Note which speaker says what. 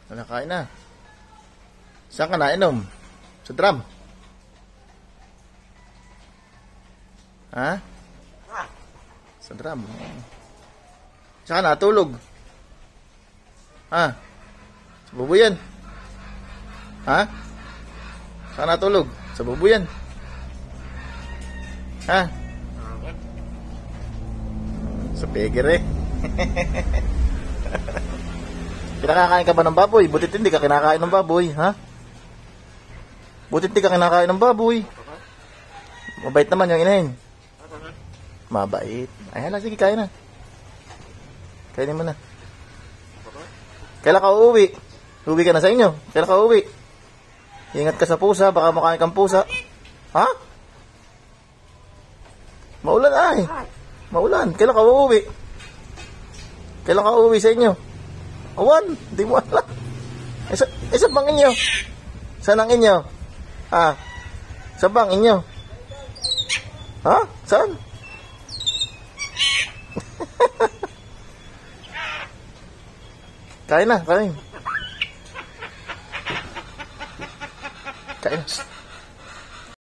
Speaker 1: Nakain na. Saan ka nainom? Sa drum? Ha? Sa drum. Saan ka natulog? Ha? Sa bubuyan? Ha? Saan natulog? Sa bubuyan? Ha? Sa pegere. Kinakakain ka ba ng baboy? Butit hindi ka kinakain ng baboy, ha? Butit hindi ka kinakain ng baboy. Mabait naman yung inahin. Mabait. Ay, hala, sige, kain na. Kainin mo na. Kailan ka uuwi? Uuwi ka na sa inyo? Kailan ka uuwi? Ingat ka sa pusa, baka makain kang pusa. Ha? Maulan ay. Maulan. Kailan ka uuwi? Kailan ka uuwi sa inyo? Awan, di mo alam. Isa bang inyo? Saan ang inyo? Ah, sa bang inyo? Ha? Saan? Kain na, kain. Kain na.